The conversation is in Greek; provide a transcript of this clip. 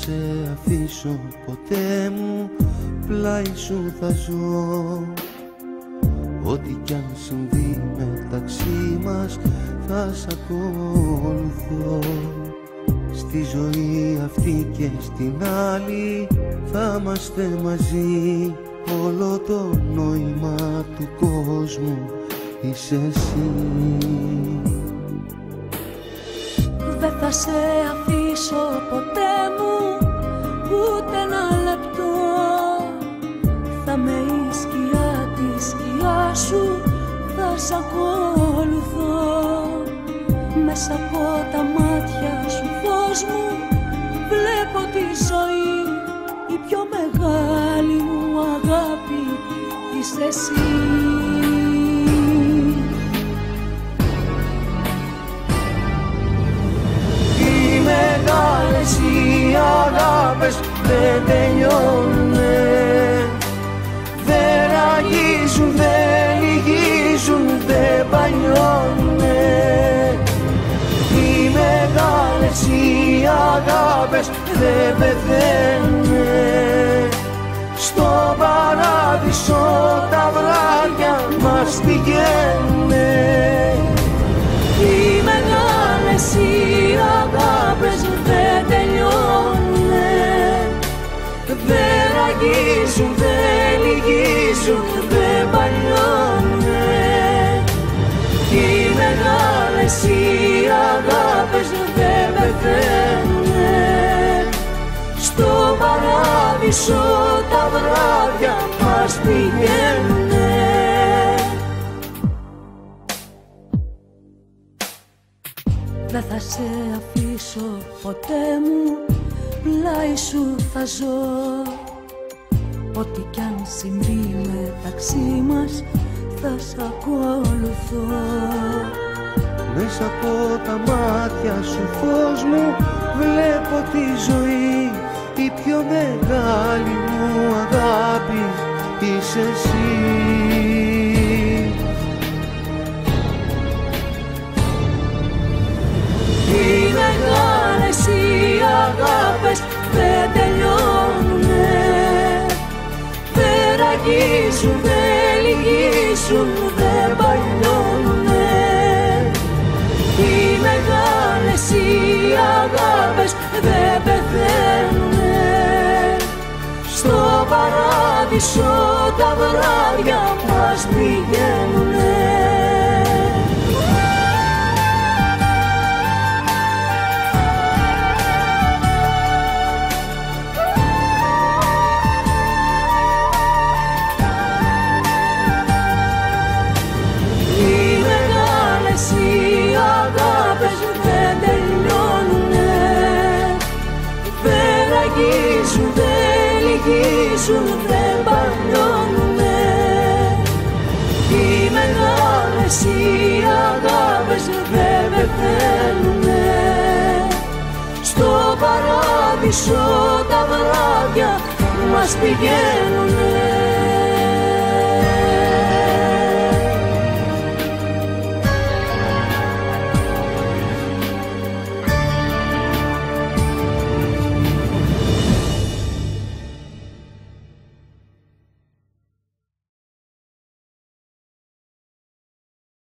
σε αφήσω ποτέ μου, πλάι σου θα ζω. Ό,τι κι αν συμβεί μεταξύ μας θα σ' ακολουθώ. Στη ζωή αυτή και στην άλλη θα είμαστε μαζί. Όλο το νόημα του κόσμου είσαι εσύ. Δεν θα σε αφήσω ποτέ μου ούτε ένα λεπτό. Θα με η σκιά τη σκιά σου, θα σ' ακολουθώ. Μέσα από τα μάτια σου φως μου βλέπω τη ζωή. Η πιο μεγάλη μου αγάπη είσαι εσύ. Οι μεγάλες οι αγάπες δεν τελειώνουνε, δεν αγγίζουν, δεν λυγίζουν, δεν παλιώνουνε. Οι μεγάλες οι αγάπες δεν πεθαίνουνε, στο παράδεισο τα βράδια μας πηγαίνουνε. Οι μεγάλες οι αγάπες δεν τελειώνουνε, δεν αγγίζουν, δεν λυγίζουν, δεν παλιώνουνε. Οι μεγάλες οι αγάπες δεν πεθαίνουνε, στο παράδεισο τα βράδια μας πηγαίνουνε. Δεν θα σε αφήσω ποτέ μου, πλάι σου θα ζω. Ό,τι κι αν συμβεί μεταξύ μας θα σ' ακολουθώ. Μέσα από τα μάτια σου φως μου βλέπω τη ζωή. Η πιο μεγάλη μου αγάπη είσαι εσύ. Οι μεγάλες οι αγάπες δεν τελειώνουνε, δεν αγγίζουν, δεν λυγίζουν, δεν παλιώνουνε. Οι μεγάλες οι αγάπες δεν πεθαίνουνε, στο παράδεισο τα βράδια μας πηγαίνουνε. Δεν λυγίζουν, δεν παλιώνουνε. Οι μεγάλες οι αγάπες δεν πεθαίνουνε, στο παράδεισο τα βράδια μας πηγαίνουνε.